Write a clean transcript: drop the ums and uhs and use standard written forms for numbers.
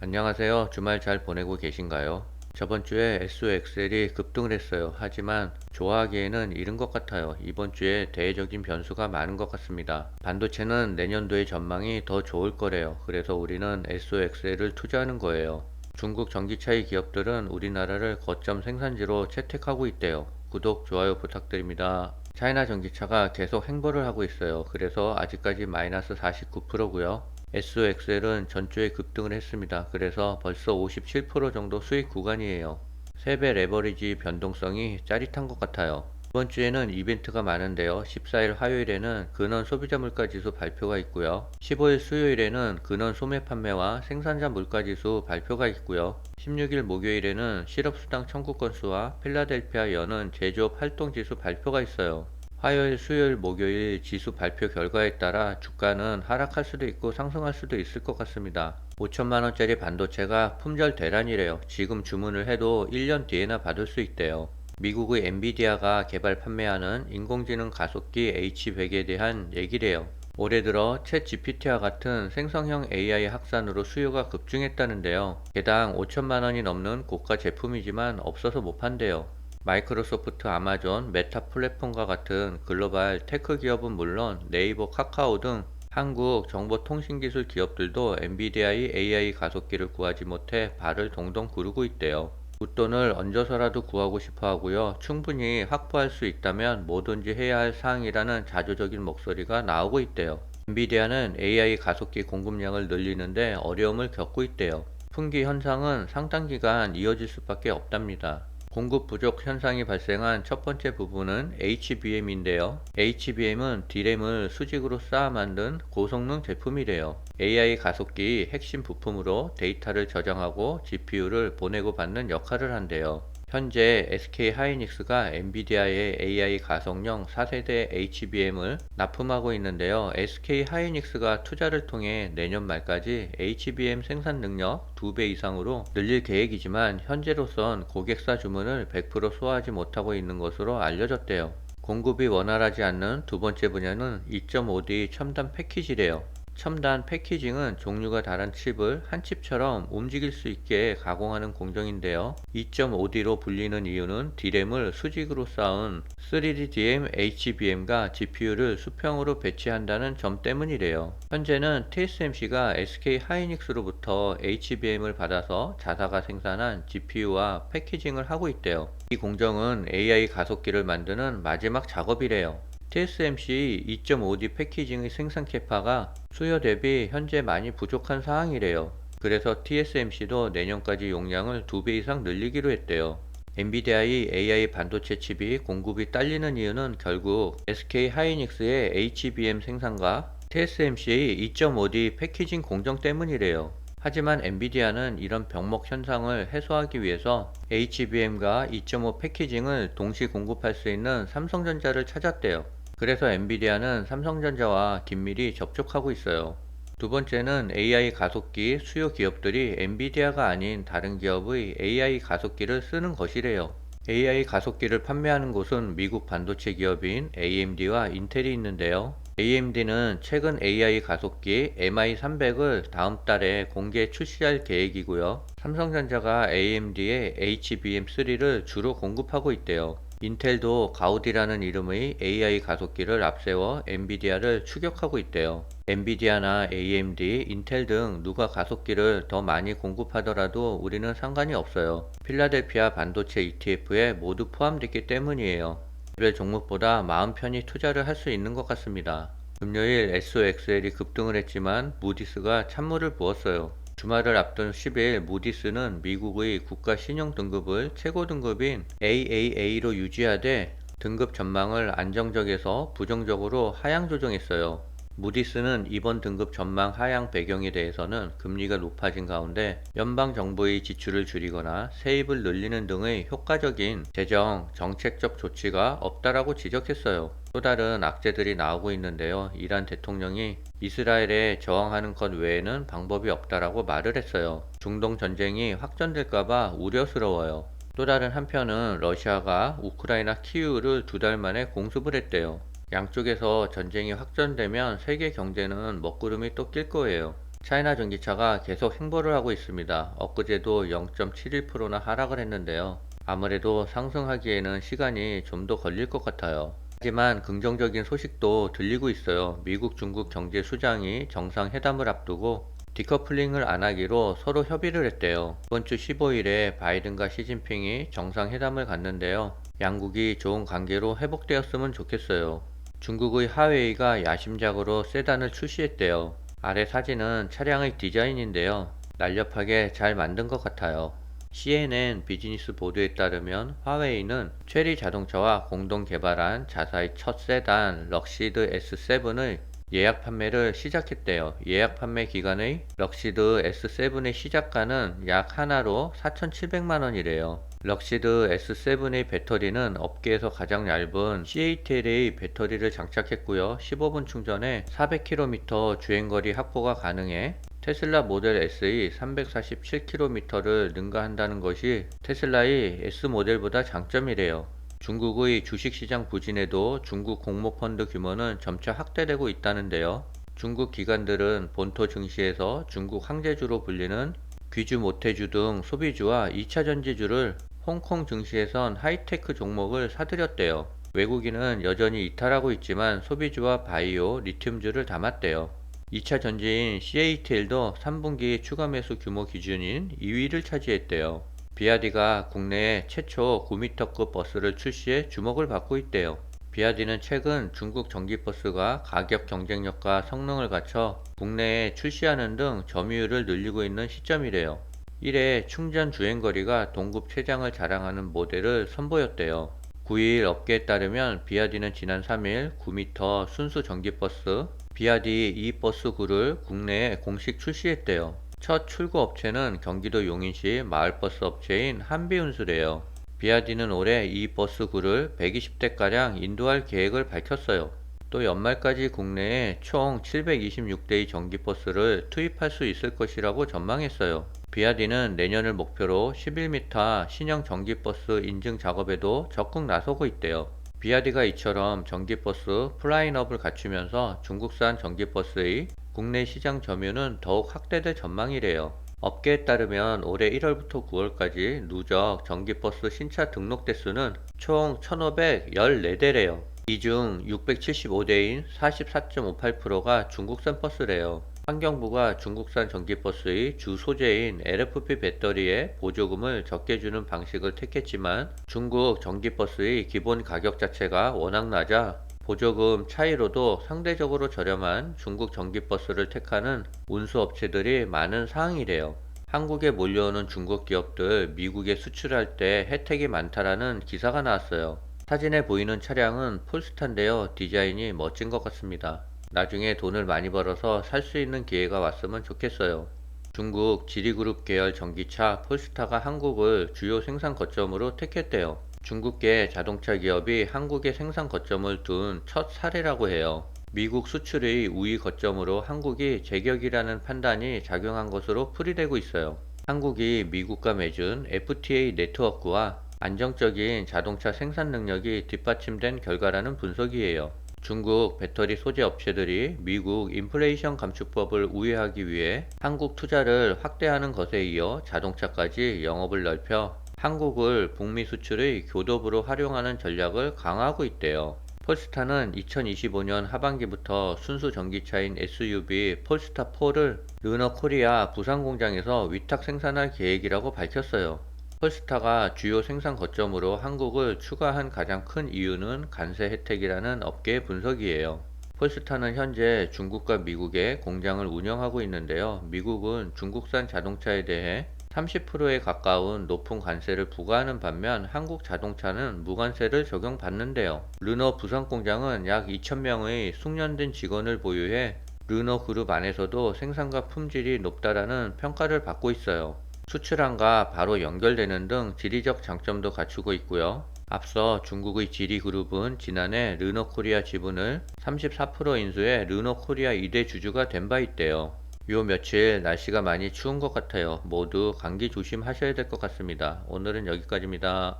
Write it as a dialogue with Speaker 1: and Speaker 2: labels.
Speaker 1: 안녕하세요. 주말 잘 보내고 계신가요? 저번 주에 SOXL이 급등을 했어요. 하지만 좋아하기에는 이른 것 같아요. 이번 주에 대외적인 변수가 많은 것 같습니다. 반도체는 내년도의 전망이 더 좋을 거래요. 그래서 우리는 SOXL을 투자하는 거예요. 중국 전기차의 기업들은 우리나라를 거점 생산지로 채택하고 있대요. 구독, 좋아요 부탁드립니다. 차이나 전기차가 계속 횡보를 하고 있어요. 그래서 아직까지 마이너스 49%고요. SOXL은 전주에 급등을 했습니다. 그래서 벌써 57% 정도 수익 구간이에요. 3배 레버리지 변동성이 짜릿한 것 같아요. 이번 주에는 이벤트가 많은데요. 14일 화요일에는 근원 소비자 물가지수 발표가 있고요. 15일 수요일에는 근원 소매 판매와 생산자 물가지수 발표가 있고요. 16일 목요일에는 실업수당 청구 건수와 필라델피아 여는 제조업 활동지수 발표가 있어요. 화요일, 수요일, 목요일 지수 발표 결과에 따라 주가는 하락할 수도 있고 상승할 수도 있을 것 같습니다. 5천만원짜리 반도체가 품절 대란이래요. 지금 주문을 해도 1년 뒤에나 받을 수 있대요. 미국의 엔비디아가 개발 판매하는 인공지능 가속기 H100에 대한 얘기래요. 올해 들어 챗 GPT와 같은 생성형 AI 확산으로 수요가 급증했다는데요. 개당 5천만 원이 넘는 고가 제품이지만 없어서 못 판대요. 마이크로소프트, 아마존, 메타 플랫폼과 같은 글로벌 테크 기업은 물론 네이버, 카카오 등 한국 정보통신기술 기업들도 엔비디아의 AI 가속기를 구하지 못해 발을 동동 구르고 있대요. 웃돈을 얹어서라도 구하고 싶어 하고요. 충분히 확보할 수 있다면 뭐든지 해야 할 사항이라는 자조적인 목소리가 나오고 있대요. 엔비디아는 AI 가속기 공급량을 늘리는데 어려움을 겪고 있대요. 품귀 현상은 상당 기간 이어질 수밖에 없답니다. 공급 부족 현상이 발생한 첫 번째 부분은 HBM인데요. HBM은 D램을 수직으로 쌓아 만든 고성능 제품이래요. AI 가속기 핵심 부품으로 데이터를 저장하고 GPU를 보내고 받는 역할을 한대요. 현재 SK 하이닉스가 엔비디아의 AI 가속용 4세대 HBM을 납품하고 있는데요. SK 하이닉스가 투자를 통해 내년 말까지 HBM 생산 능력 2배 이상으로 늘릴 계획이지만 현재로선 고객사 주문을 100% 소화하지 못하고 있는 것으로 알려졌대요. 공급이 원활하지 않는 두 번째 분야는 2.5D 첨단 패키지래요. 첨단 패키징은 종류가 다른 칩을 한 칩처럼 움직일 수 있게 가공하는 공정인데요. 2.5D로 불리는 이유는 D램을 수직으로 쌓은 3D DRAM HBM과 GPU를 수평으로 배치한다는 점 때문이래요. 현재는 TSMC가 SK 하이닉스로부터 HBM을 받아서 자사가 생산한 GPU와 패키징을 하고 있대요. 이 공정은 AI 가속기를 만드는 마지막 작업이래요. TSMC 2.5D 패키징의 생산 캐파가 수요 대비 현재 많이 부족한 상황이래요. 그래서 TSMC도 내년까지 용량을 2배 이상 늘리기로 했대요. 엔비디아의 AI 반도체 칩이 공급이 딸리는 이유는 결국 SK 하이닉스의 HBM 생산과 TSMC의 2.5D 패키징 공정 때문이래요. 하지만 엔비디아는 이런 병목 현상을 해소하기 위해서 HBM과 2.5 패키징을 동시 공급할 수 있는 삼성전자를 찾았대요. 그래서 엔비디아는 삼성전자와 긴밀히 접촉하고 있어요. 두 번째는 AI 가속기 수요 기업들이 엔비디아가 아닌 다른 기업의 AI 가속기를 쓰는 것이래요. AI 가속기를 판매하는 곳은 미국 반도체 기업인 AMD와 인텔이 있는데요. AMD는 최근 AI 가속기 MI300을 다음 달에 공개 출시할 계획이고요. 삼성전자가 AMD의 HBM3를 주로 공급하고 있대요. 인텔도 가우디라는 이름의 AI 가속기를 앞세워 엔비디아를 추격하고 있대요. 엔비디아나 AMD, 인텔 등 누가 가속기를 더 많이 공급하더라도 우리는 상관이 없어요. 필라델피아 반도체 ETF에 모두 포함됐기 때문이에요. 별 종목보다 마음 편히 투자를 할 수 있는 것 같습니다. 금요일 SOXL이 급등을 했지만 무디스가 찬물을 부었어요. 주말을 앞둔 10일 무디스는 미국의 국가 신용 등급을 최고 등급인 AAA로 유지하되 등급 전망을 안정적에서 부정적으로 하향 조정했어요. 무디스는 이번 등급 전망 하향 배경에 대해서는 금리가 높아진 가운데 연방정부의 지출을 줄이거나 세입을 늘리는 등의 효과적인 재정, 정책적 조치가 없다라고 지적했어요. 또 다른 악재들이 나오고 있는데요. 이란 대통령이 이스라엘에 저항하는 것 외에는 방법이 없다라고 말을 했어요. 중동 전쟁이 확전될까봐 우려스러워요. 또 다른 한편은 러시아가 우크라이나 키이우를 2달 만에 공습을 했대요. 양쪽에서 전쟁이 확전되면 세계 경제는 먹구름이 또 낄 거예요. 차이나 전기차가 계속 횡보를 하고 있습니다. 엊그제도 0.71%나 하락을 했는데요. 아무래도 상승하기에는 시간이 좀 더 걸릴 것 같아요. 하지만 긍정적인 소식도 들리고 있어요. 미국, 중국 경제 수장이 정상회담을 앞두고 디커플링을 안 하기로 서로 협의를 했대요. 이번 주 15일에 바이든과 시진핑이 정상회담을 갖는데요. 양국이 좋은 관계로 회복되었으면 좋겠어요. 중국의 화웨이가 야심작으로 세단을 출시했대요. 아래 사진은 차량의 디자인인데요. 날렵하게 잘 만든 것 같아요. CNN 비즈니스 보도에 따르면 화웨이는 체리 자동차와 공동 개발한 자사의 첫 세단 럭시드 S7의 예약 판매를 시작했대요. 예약 판매 기간의 럭시드 S7의 시작가는 약 하나로 4,700만 원이래요. 럭시드 S7의 배터리는 업계에서 가장 얇은 CATLA 배터리를 장착했고요. 15분 충전에 400km 주행거리 확보가 가능해 테슬라 모델 S의 347km를 능가한다는 것이 테슬라의 S 모델보다 장점이래요. 중국의 주식시장 부진에도 중국 공모펀드 규모는 점차 확대되고 있다는데요. 중국 기관들은 본토 증시에서 중국 황제주로 불리는 귀주 모태주 등 소비주와 2차 전지주를 홍콩 증시에선 하이테크 종목을 사들였대요. 외국인은 여전히 이탈하고 있지만 소비주와 바이오, 리튬주를 담았대요. 2차 전지인 CATL도 3분기 추가 매수 규모 기준인 2위를 차지했대요. 비아디가 국내에 최초 9m급 버스를 출시해 주목을 받고 있대요. 비아디는 최근 중국 전기버스가 가격 경쟁력과 성능을 갖춰 국내에 출시하는 등 점유율을 늘리고 있는 시점이래요. 1회 충전 주행거리가 동급 최장을 자랑하는 모델을 선보였대요. 9일 업계에 따르면 비아디는 지난 3일 9m 순수 전기버스 비아디 이버스9를 국내에 공식 출시했대요. 첫 출고 업체는 경기도 용인시 마을버스 업체인 한비운수래요. 비아디는 올해 이버스9를 120대가량 인도할 계획을 밝혔어요. 또 연말까지 국내에 총 726대의 전기버스를 투입할 수 있을 것이라고 전망했어요. 비아디는 내년을 목표로 11m 신형 전기버스 인증 작업에도 적극 나서고 있대요. 비아디가 이처럼 전기버스 플라인업을 갖추면서 중국산 전기버스의 국내 시장 점유는 더욱 확대될 전망이래요. 업계에 따르면 올해 1월부터 9월까지 누적 전기버스 신차 등록 대수는 총 1,514대래요. 이 중 675대인 44.58%가 중국산 버스래요. 환경부가 중국산 전기버스의 주 소재인 LFP 배터리에 보조금을 적게 주는 방식을 택했지만 중국 전기버스의 기본 가격 자체가 워낙 낮아 보조금 차이로도 상대적으로 저렴한 중국 전기버스를 택하는 운수업체들이 많은 상황이래요. 한국에 몰려오는 중국 기업들 미국에 수출할 때 혜택이 많다라는 기사가 나왔어요. 사진에 보이는 차량은 폴스타인데요. 디자인이 멋진 것 같습니다. 나중에 돈을 많이 벌어서 살 수 있는 기회가 왔으면 좋겠어요. 중국 지리그룹 계열 전기차 폴스타가 한국을 주요 생산 거점으로 택했대요. 중국계 자동차 기업이 한국에 생산 거점을 둔 첫 사례라고 해요. 미국 수출의 우위 거점으로 한국이 제격이라는 판단이 작용한 것으로 풀이되고 있어요. 한국이 미국과 맺은 FTA 네트워크와 안정적인 자동차 생산 능력이 뒷받침된 결과라는 분석이에요. 중국 배터리 소재 업체들이 미국 인플레이션 감축법을 우회하기 위해 한국 투자를 확대하는 것에 이어 자동차까지 영업을 넓혀 한국을 북미 수출의 교도부로 활용하는 전략을 강화하고 있대요. 폴스타는 2025년 하반기부터 순수 전기차인 SUV 폴스타4를 르노코리아 부산 공장에서 위탁 생산할 계획이라고 밝혔어요. 폴스타가 주요 생산 거점으로 한국을 추가한 가장 큰 이유는 관세 혜택이라는 업계의 분석이에요. 폴스타는 현재 중국과 미국에 공장을 운영하고 있는데요. 미국은 중국산 자동차에 대해 30%에 가까운 높은 관세를 부과하는 반면 한국 자동차는 무관세를 적용받는데요. 르노 부산 공장은 약 2,000명의 숙련된 직원을 보유해 르노 그룹 안에서도 생산과 품질이 높다라는 평가를 받고 있어요. 수출항과 바로 연결되는 등 지리적 장점도 갖추고 있고요. 앞서 중국의 지리그룹은 지난해 르노코리아 지분을 34% 인수해 르노코리아 2대 주주가 된 바 있대요. 요 며칠 날씨가 많이 추운 것 같아요. 모두 감기 조심하셔야 될 것 같습니다. 오늘은 여기까지입니다.